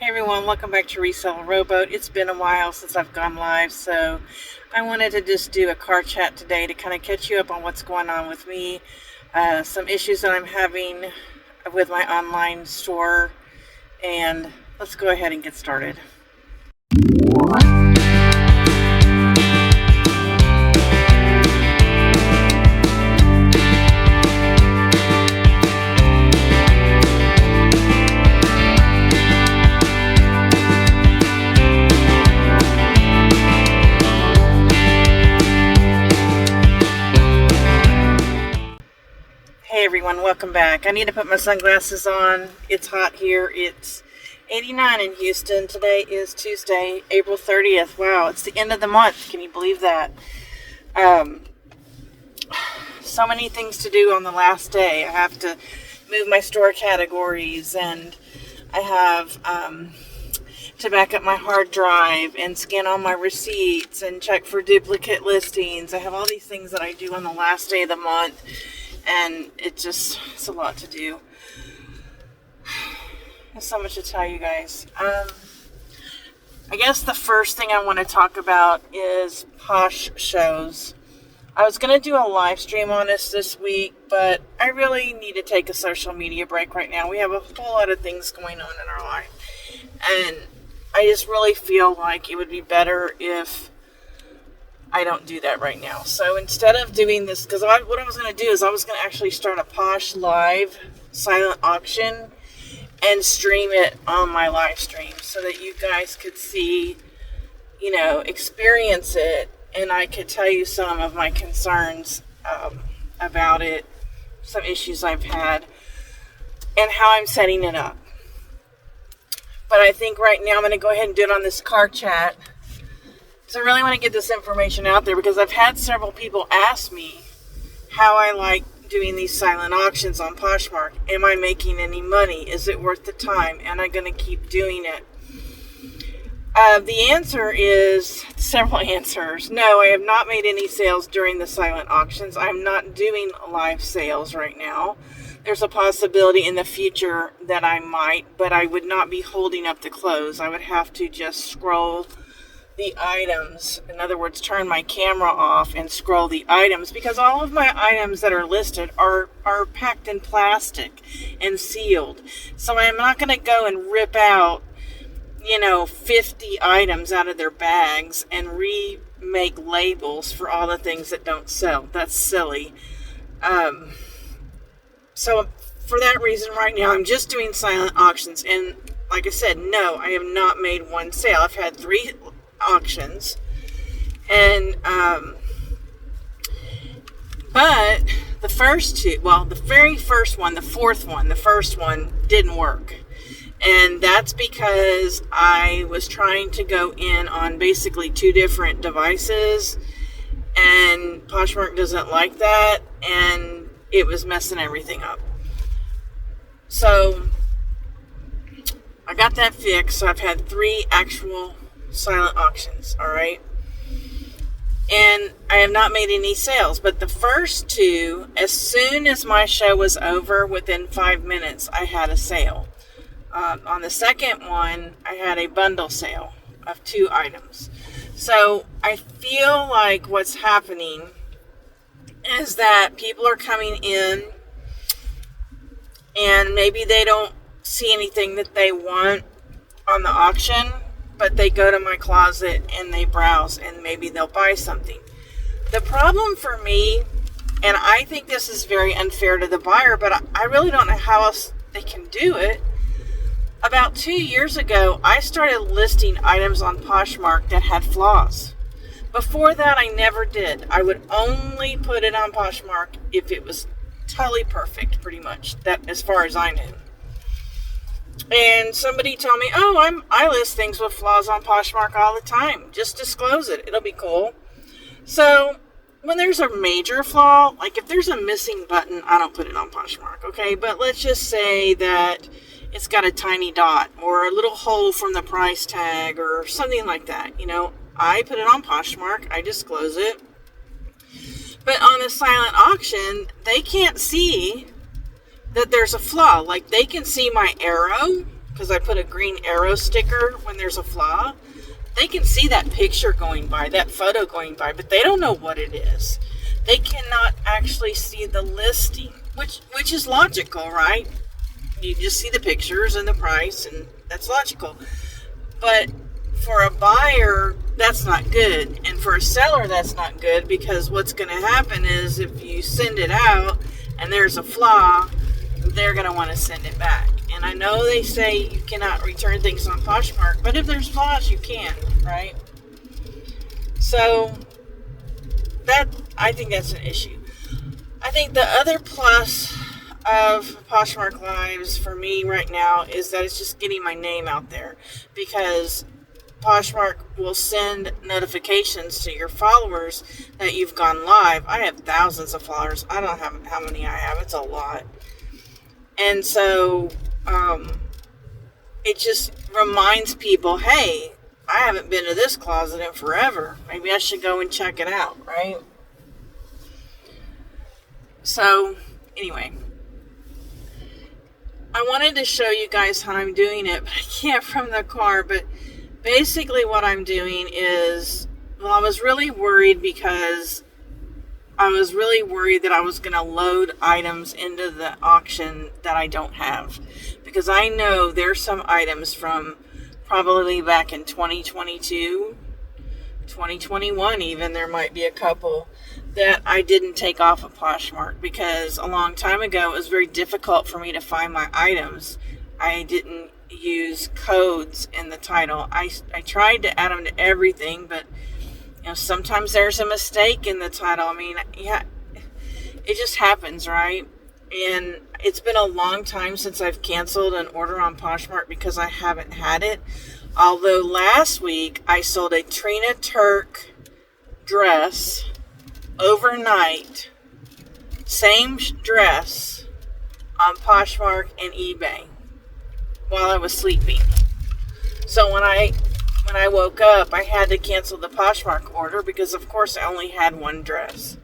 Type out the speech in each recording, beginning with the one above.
Hey everyone, welcome back to Reseller Rowboat. It's been a while since I've gone live, so I wanted to just do a car chat today to kind of catch you up on what's going on with me, some issues that I'm having with my online store, and let's go ahead and get started. Hey everyone, welcome back. I need to put my sunglasses on. It's hot here. It's 89 in Houston. Today is Tuesday, April 30th. Wow, it's the end of the month. Can you believe that? So many things to do on the last day. I have to move my store categories, and I have to back up my hard drive and scan all my receipts and check for duplicate listings. I have all these things that I do on the last day of the month, and it's a lot to do. There's so much to tell you guys. I guess the first thing I want to talk about is Posh shows. I was going to do a live stream on this week, but I really need to take a social media break right now. We have a whole lot of things going on in our life, and I just really feel like it would be better if I don't do that right now. So instead of doing this, because what I was going to do is I was going to actually start a Posh live silent auction and stream it on my live stream so that you guys could see, experience it, and I could tell you some of my concerns about it, some issues I've had, and how I'm setting it up. But I think right now I'm going to go ahead and do it on this car chat. So I really want to get this information out there because I've had several people ask me how I like doing these silent auctions on Poshmark. Am I making any money? Is it worth the time? Am I going to keep doing it? The answer is several answers. No, I have not made any sales during the silent auctions. I'm not doing live sales right now. There's a possibility in the future that I might, but I would not be holding up the close. I would have to just scroll the items. In other words, turn my camera off and scroll the items, because all of my items that are listed are packed in plastic and sealed. So I'm not going to go and rip out 50 items out of their bags and remake labels for all the things that don't sell. That's silly. So for that reason right now I'm just doing silent auctions, and like I said, no, I have not made one sale. I've had 3 auctions, and but the first 2, the very first one, the first one didn't work, and that's because I was trying to go in on basically 2 different devices, and Poshmark doesn't like that, and it was messing everything up. So I got that fixed. So I've had 3 actual silent auctions, all right, and I have not made any sales. But the first 2, as soon as my show was over, within 5 minutes I had a sale. On the second one I had a bundle sale of 2 items. So I feel like what's happening is that people are coming in and maybe they don't see anything that they want on the auction, but they go to my closet and they browse and maybe they'll buy something. The problem for me, and I think this is very unfair to the buyer, but I really don't know how else they can do it. About 2 years ago, I started listing items on Poshmark that had flaws. Before that, I never did. I would only put it on Poshmark if it was totally perfect, pretty much, that as far as I knew. And somebody told me, I list things with flaws on Poshmark all the time. Just disclose it. It'll be cool. So when there's a major flaw, like if there's a missing button, I don't put it on Poshmark, okay? But let's just say that it's got a tiny dot or a little hole from the price tag or something like that. I put it on Poshmark. I disclose it. But on a silent auction, they can't see that there's a flaw. Like, they can see my arrow, because I put a green arrow sticker when there's a flaw, they can see that picture going by, that photo going by, but they don't know what it is. They cannot actually see the listing, which is logical, right? You just see the pictures and the price, and that's logical. But for a buyer, that's not good. And for a seller, that's not good, because what's going to happen is if you send it out and there's a flaw, they're going to want to send it back. And I know they say you cannot return things on Poshmark, but if there's flaws, you can, right? So I think that's an issue. I think the other plus of Poshmark Lives for me right now is that it's just getting my name out there, because Poshmark will send notifications to your followers that you've gone live. I have thousands of followers. I don't have how many I have. It's a lot. And so it just reminds people, hey, I haven't been to this closet in forever. Maybe I should go and check it out, right? So anyway, I wanted to show you guys how I'm doing it, but I can't from the car. But basically what I'm doing is, well, I was really worried because I was really worried that I was going to load items into the auction that I don't have. Because I know there's some items from probably back in 2022, 2021 even, there might be a couple that I didn't take off of Poshmark, because a long time ago it was very difficult for me to find my items. I didn't use codes in the title. I tried to add them to everything, but sometimes there's a mistake in the title. I mean, yeah, it just happens, right? And it's been a long time since I've canceled an order on Poshmark because I haven't had it. Although last week I sold a Trina Turk dress overnight, same dress, on Poshmark and eBay while I was sleeping. So when I woke up, I had to cancel the Poshmark order because, of course, I only had one dress.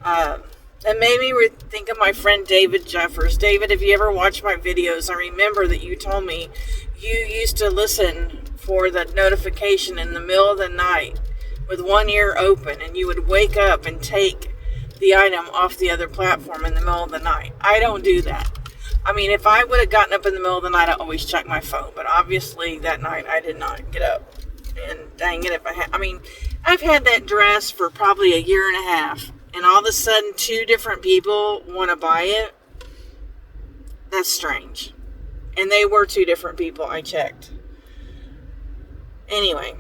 That made me think of my friend David Jeffers. David, if you ever watch my videos, I remember that you told me you used to listen for the notification in the middle of the night with one ear open, and you would wake up and take the item off the other platform in the middle of the night. I don't do that. I mean, if I would have gotten up in the middle of the night, I always check my phone. But obviously that night I did not get up. And dang it, I've had that dress for probably a year and a half. And all of a sudden 2 different people want to buy it. That's strange. And they were 2 different people, I checked. Anyway.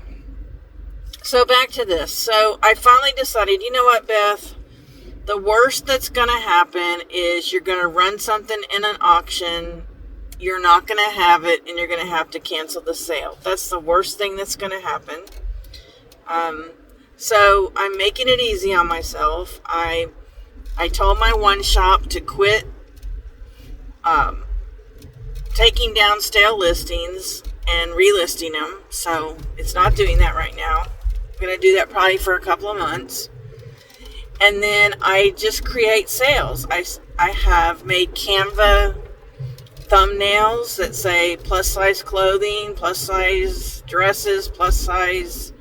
So back to this. So I finally decided, you know what, Beth? The worst that's going to happen is you're going to run something in an auction, you're not going to have it, and you're going to have to cancel the sale. That's the worst thing that's going to happen. So I'm making it easy on myself. I told my one shop to quit taking down stale listings and relisting them. So it's not doing that right now. I'm going to do that probably for a couple of months. And then I just create sales. I have made Canva thumbnails that say plus size clothing, plus size dresses, plus size.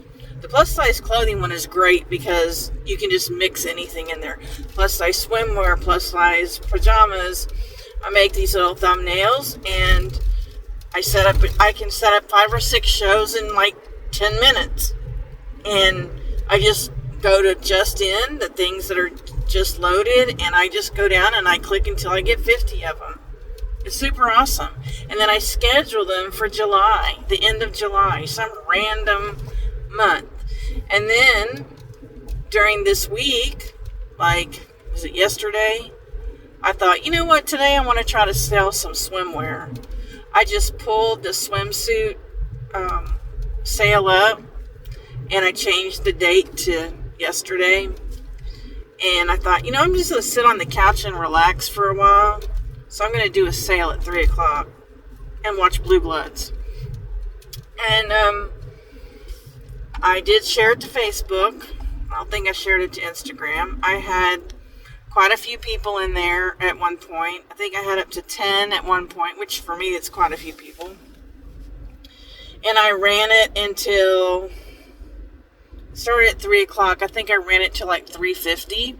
The plus size clothing one is great because you can just mix anything in there. Plus size swimwear, plus size pajamas. I make these little thumbnails, and I can set up 5 or 6 shows in like 10 minutes. And I just go to just in, the things that are just loaded, and I just go down and I click until I get 50 of them. It's super awesome. And then I schedule them for July, the end of July, some random month. And then during this week, like, was it yesterday? I thought, you know what, today I want to try to sell some swimwear. I just pulled the swimsuit sale up, and I changed the date to yesterday. And I thought, I'm just going to sit on the couch and relax for a while. So I'm going to do a sale at 3 o'clock and watch Blue Bloods. And I did share it to Facebook. I don't think I shared it to Instagram. I had quite a few people in there at one point. I think I had up to 10 at one point, which for me, it's quite a few people. And I ran it until, started at 3 o'clock. I think I ran it till like 3:50.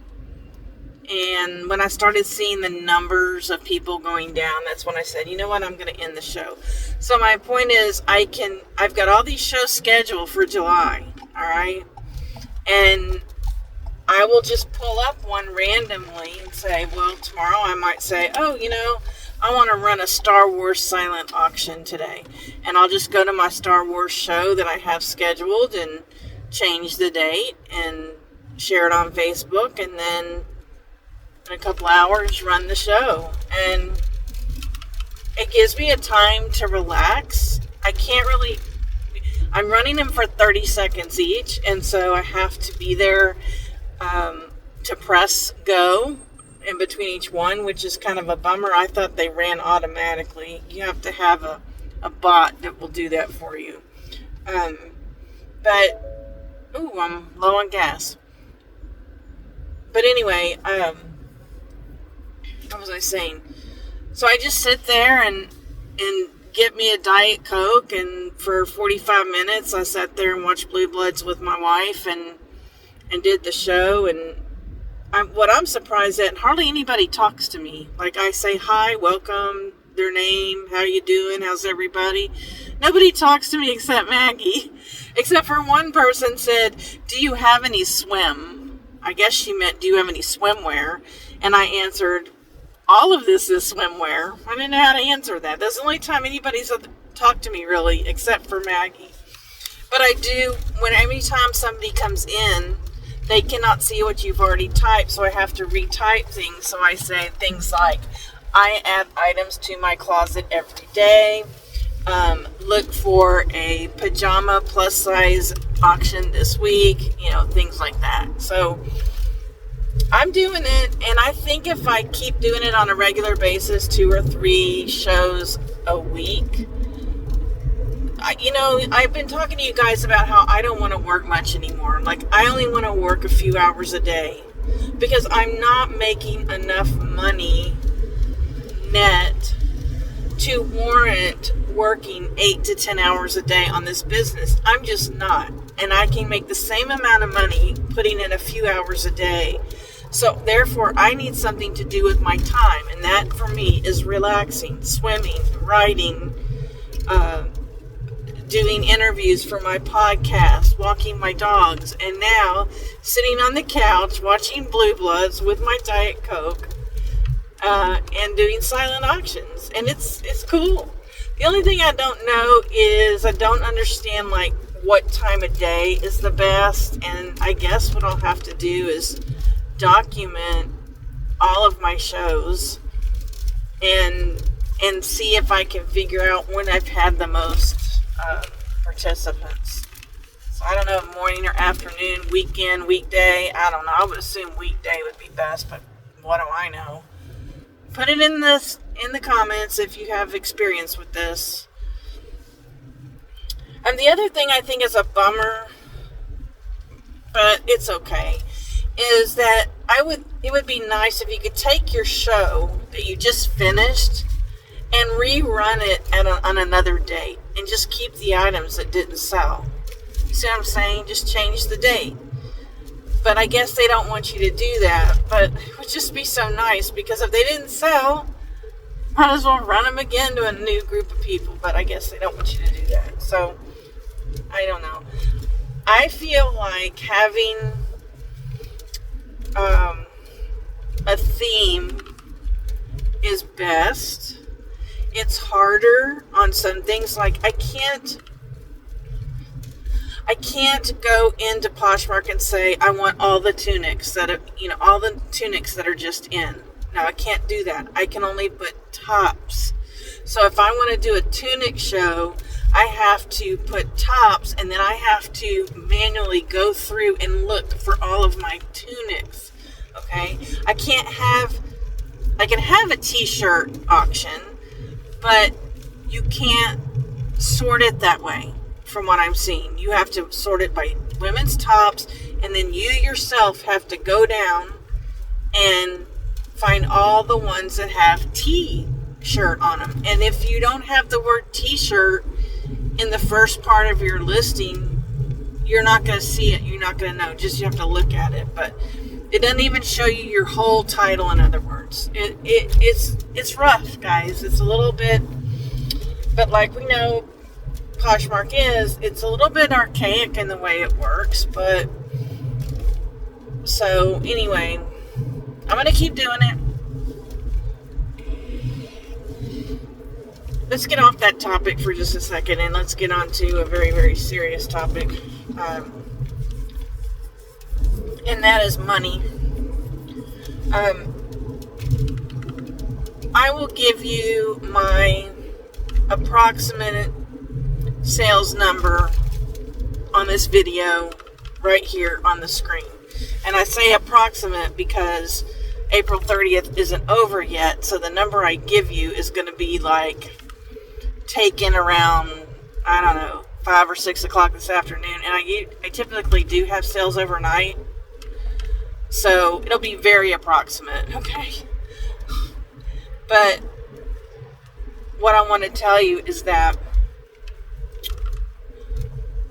And when I started seeing the numbers of people going down, that's when I said, you know what, I'm going to end the show. So my point is, I've got all these shows scheduled for July, all right? And I will just pull up one randomly and say, well, tomorrow I might say, oh, I want to run a Star Wars silent auction today. And I'll just go to my Star Wars show that I have scheduled and change the date and share it on Facebook, and then in a couple hours run the show. And it gives me a time to relax. I'm running them for 30 seconds each, and so I have to be there to press go in between each one, which is kind of a bummer. I thought they ran automatically. You have to have a bot that will do that for you. I'm low on gas. But anyway, what was I saying? So I just sit there and get me a Diet Coke, and for 45 minutes I sat there and watched Blue Bloods with my wife and did the show. And what I'm surprised at, hardly anybody talks to me. Like, I say hi, welcome, their name, how you doing, how's everybody? Nobody talks to me except Maggie. Except for one person said, do you have any swim? I guess she meant, do you have any swimwear? And I answered, all of this is swimwear. I didn't know how to answer that. That's the only time anybody's talked to me, really, except for Maggie. But I do, every time somebody comes in, they cannot see what you've already typed, so I have to retype things. So I say things like, I add items to my closet every day. Look for a pajama plus size auction this week, things like that. So I'm doing it, and I think if I keep doing it on a regular basis, 2 or 3 shows a week, I've been talking to you guys about how I don't want to work much anymore. Like, I only want to work a few hours a day because I'm not making enough money net to warrant working 8 to 10 hours a day on this business. I'm just not. And I can make the same amount of money putting in a few hours a day. So therefore, I need something to do with my time. And that for me is relaxing, swimming, writing, doing interviews for my podcast, walking my dogs, and now sitting on the couch watching Blue Bloods with my Diet Coke, and doing silent auctions. And it's cool. The only thing I don't know is I don't understand what time of day is the best. And I guess what I'll have to do is document all of my shows and see if I can figure out when I've had the most participants. So I don't know, morning or afternoon, weekend, weekday, I don't know. I would assume weekday would be best, but what do I know? Put it in the comments if you have experience with this. And the other thing I think is a bummer, but it's okay, is that it would be nice if you could take your show that you just finished and rerun it on another date and just keep the items that didn't sell. You see what I'm saying? Just change the date. But I guess they don't want you to do that. But it would just be so nice, because if they didn't sell, might as well run them again to a new group of people. But I guess they don't want you to do that. So, I don't know. I feel like having a theme is best. It's harder on some things. Like, I can't go into Poshmark and say I want all the tunics that are just in. No, I can't do that. I can only put tops. So if I want to do a tunic show, I have to put tops, and then I have to manually go through and look for all of my tunics. Okay? I can have a t-shirt auction, but you can't sort it that way from what I'm seeing. You have to sort it by women's tops, and then you yourself have to go down and find all the ones that have T-shirt on them. And if you don't have the word T-shirt in the first part of your listing, you're not going to see it. You're not going to know. Just you have to look at it. But it doesn't even show you your whole title, in other words. It's rough, guys. It's a little bit, but like we know Poshmark is, it's a little bit archaic in the way it works. But so anyway, I'm going to keep doing it. Let's get off that topic for just a second, and let's get on to a very, very serious topic. And that is money. I will give you my approximate sales number on this video right here on the screen. And I say approximate because April 30th isn't over yet, so the number I give you is going to be like taken around, I don't know, 5 or 6 o'clock this afternoon. And I typically do have sales overnight, so it'll be very approximate, okay? But what I want to tell you is that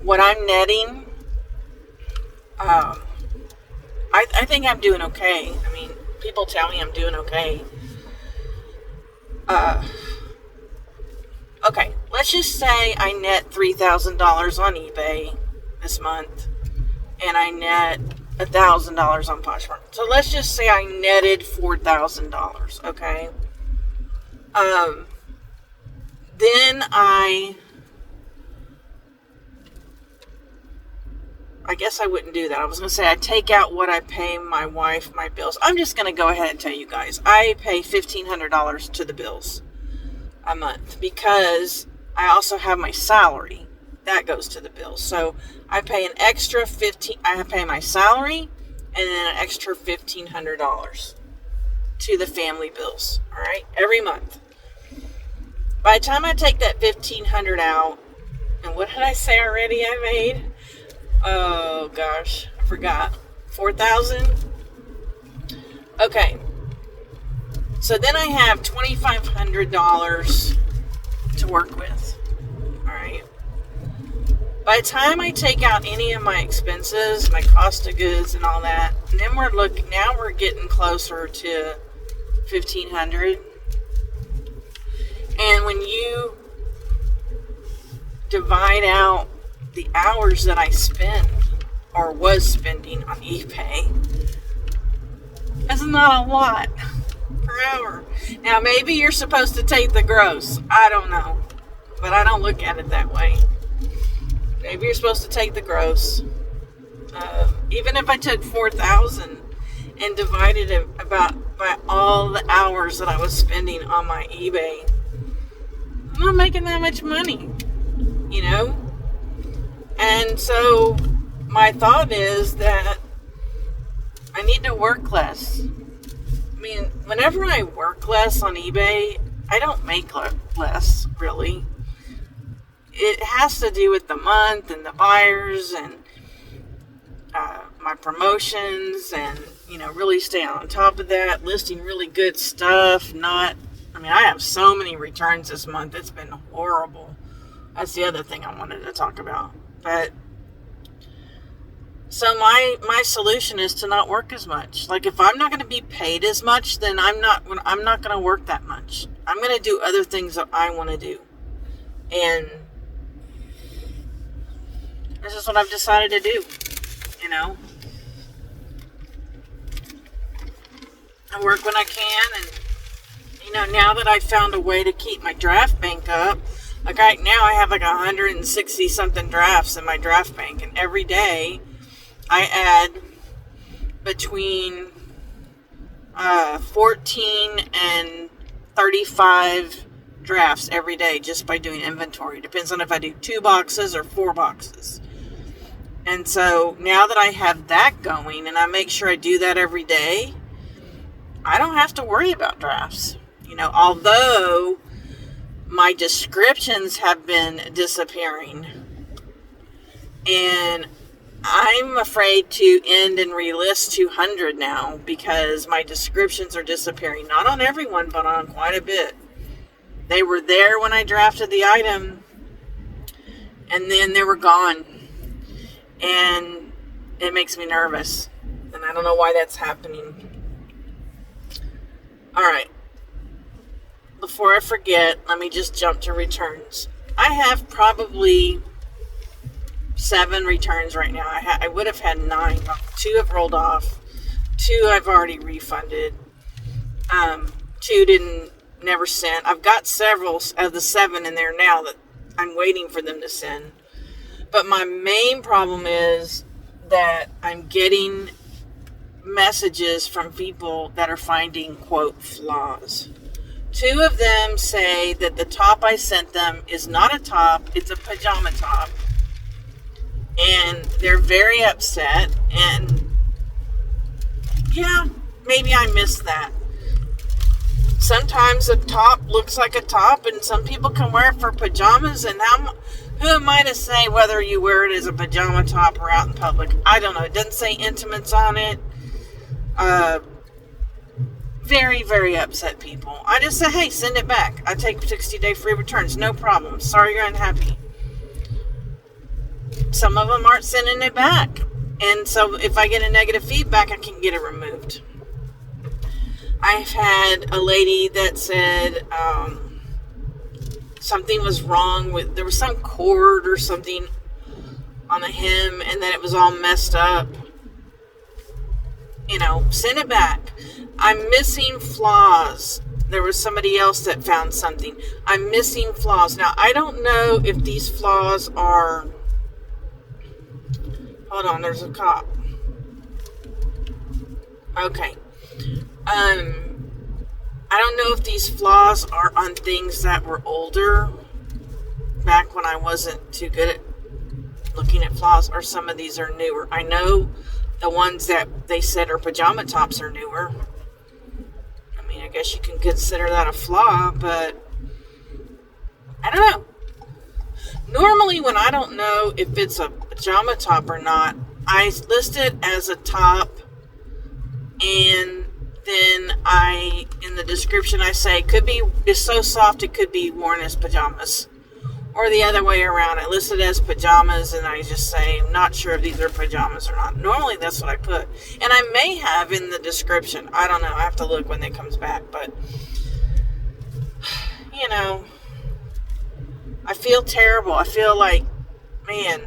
what I'm netting, I think I'm doing okay. I mean, people tell me I'm doing okay. Okay, let's just say I net $3,000 on eBay this month, and I net $1,000 on Poshmark. So let's just say I netted $4,000, okay? Then I guess I wouldn't do that. I was going to say I take out what I pay my wife, my bills. I'm just going to go ahead and tell you guys. I pay $1,500 to the bills a month because I also have my salary. That goes to the bills. So I pay an extra I pay my salary and then an extra $1,500 to the family bills. All right, every month. By the time I take that $1,500 out, and what did I say already I made? Oh gosh, I forgot. $4,000. Okay. So then I have $2,500 to work with. All right. By the time I take out any of my expenses, my cost of goods and all that, and then we're getting closer to $1,500. And when you divide out the hours that I spend or was spending on eBay, that's not a lot per hour. Now, maybe you're supposed to take the gross. I don't know. But I don't look at it that way. Maybe you're supposed to take the gross. Even if I took $4,000 and divided it by all the hours that I was spending on my eBay, I'm not making that much money, you know? And so my thought is that I need to work less. I mean, whenever I work less on eBay, I don't make less, really. It has to do with the month and the buyers and my promotions and, you know, really staying on top of that, listing really good stuff. I have so many returns this month. It's been horrible. That's the other thing I wanted to talk about. But so my solution is to not work as much. Like, if I'm not going to be paid as much, then I'm not going to work that much. I'm going to do other things that I want to do. And this is what I've decided to do, you know. I work when I can, and, you know, now that I've found a way to keep my draft bank up, like right now I have like 160 something drafts in my draft bank, and every day I add between 14 and 35 drafts every day just by doing inventory. Depends on if I do 2 boxes or 4 boxes. And so now that I have that going and I make sure I do that every day, I don't have to worry about drafts. You know, although my descriptions have been disappearing. And I'm afraid to end and relist 200 now because my descriptions are disappearing. Not on everyone, but on quite a bit. They were there when I drafted the item, and then they were gone. And it makes me nervous. And I don't know why that's happening. Alright. Before I forget, let me just jump to returns. I have probably 7 returns right now. I would have had 9. 2 have rolled off. 2 I've already refunded. 2 never sent. I've got several of the 7 in there now that I'm waiting for them to send. But my main problem is that I'm getting messages from people that are finding, quote, flaws. 2 of them say that the top I sent them is not a top, it's a pajama top. And they're very upset. And yeah, maybe I missed that. Sometimes a top looks like a top, and some people can wear it for pajamas. And who am I to say whether you wear it as a pajama top or out in public? I don't know. It doesn't say intimates on it. Very, very upset people. I just say, hey, send it back. I take 60-day free returns. No problem. Sorry you're unhappy. Some of them aren't sending it back. And so if I get a negative feedback, I can get it removed. I've had a lady that said something was wrong with, there was some cord or something on the hem and that it was all messed up. You know, send it back. I'm missing flaws. There was somebody else that found something. I'm missing flaws. Now, I don't know if these flaws are... Hold on, there's a cop. Okay. I don't know if these flaws are on things that were older, back when I wasn't too good at looking at flaws, or some of these are newer. I know the ones that they said are pajama tops are newer. I mean, I guess you can consider that a flaw, but I don't know. Normally, when I don't know if it's a pajama top or not, I list it as a top, and then in the description, I say, it's so soft it could be worn as pajamas. Or the other way around. I list it as pajamas, and I just say, I'm not sure if these are pajamas or not. Normally, that's what I put. And I may have in the description. I don't know. I have to look when it comes back. But, you know, I feel terrible. I feel like, man,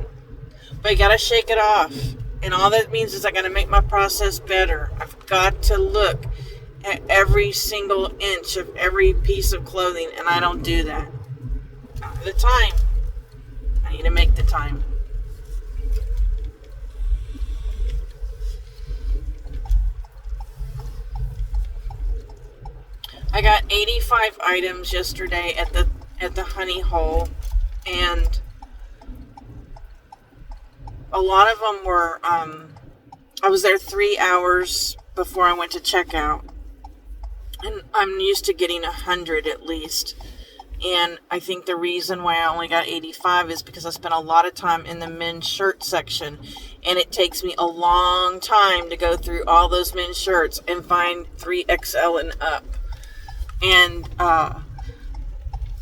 but you got to shake it off. And all that means is I got to make my process better. I've got to look at every single inch of every piece of clothing, and I don't do that. The time. I need to make the time. I got 85 items yesterday at the honey hole, and a lot of them were I was there 3 hours before I went to checkout, and I'm used to getting 100 at least. And I think the reason why I only got 85 is because I spent a lot of time in the men's shirt section. And it takes me a long time to go through all those men's shirts and find 3XL and up. And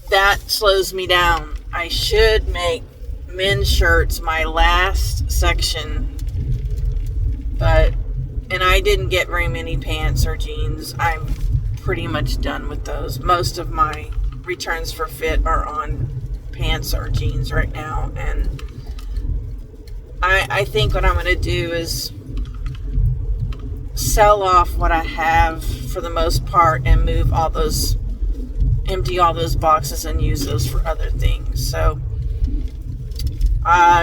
that slows me down. I should make men's shirts my last section. And I didn't get very many pants or jeans. I'm pretty much done with those. Most of my returns for fit are on pants or jeans right now, and I think what I'm going to do is sell off what I have for the most part and empty all those boxes and use those for other things. So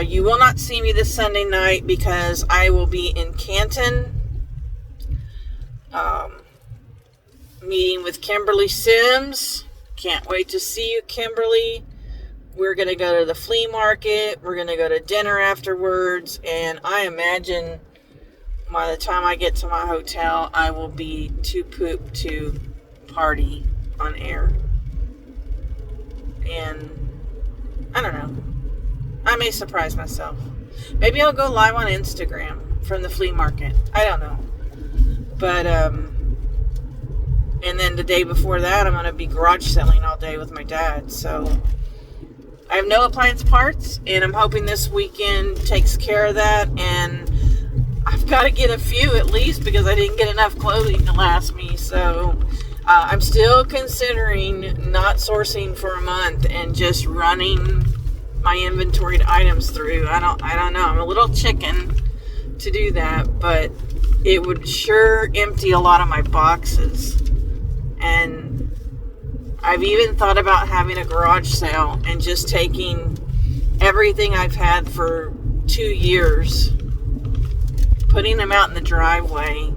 you will not see me this Sunday night because I will be in Canton meeting with Kimberly Sims. Can't wait to see you, Kimberly. We're going to go to the flea market. We're going to go to dinner afterwards. And I imagine by the time I get to my hotel, I will be too pooped to party on air. And I don't know. I may surprise myself. Maybe I'll go live on Instagram from the flea market. I don't know. But, and then the day before that, I'm going to be garage selling all day with my dad. So I have no appliance parts, and I'm hoping this weekend takes care of that. And I've got to get a few at least because I didn't get enough clothing to last me. So I'm still considering not sourcing for a month and just running my inventoried items through. I don't know. I'm a little chicken to do that, but it would sure empty a lot of my boxes. And I've even thought about having a garage sale and just taking everything I've had for 2 years, putting them out in the driveway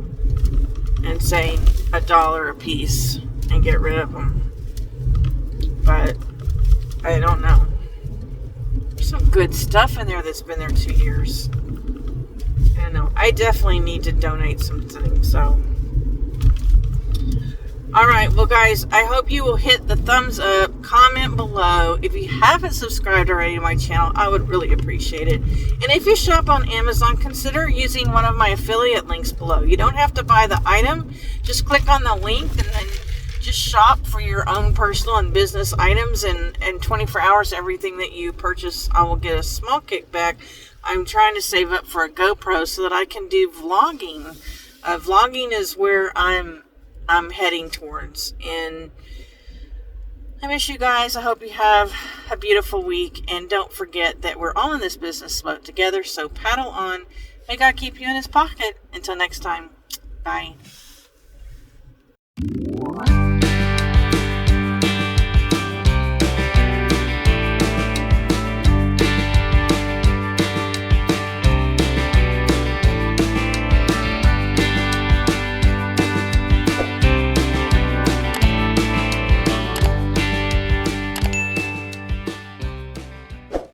and saying $1 a piece and get rid of them. But I don't know. There's some good stuff in there that's been there 2 years. I don't know. I definitely need to donate some things. So, all right. Well, guys, I hope you will hit the thumbs up, comment below. If you haven't subscribed already to my channel, I would really appreciate it. And if you shop on Amazon, consider using one of my affiliate links below. You don't have to buy the item. Just click on the link and then just shop for your own personal and business items. And 24 hours, everything that you purchase, I will get a small kickback. I'm trying to save up for a GoPro so that I can do vlogging. Vlogging is where I'm heading towards. And I miss you guys. I hope you have a beautiful week. And don't forget that we're all in this business boat together. So paddle on. May God keep you in his pocket. Until next time. Bye.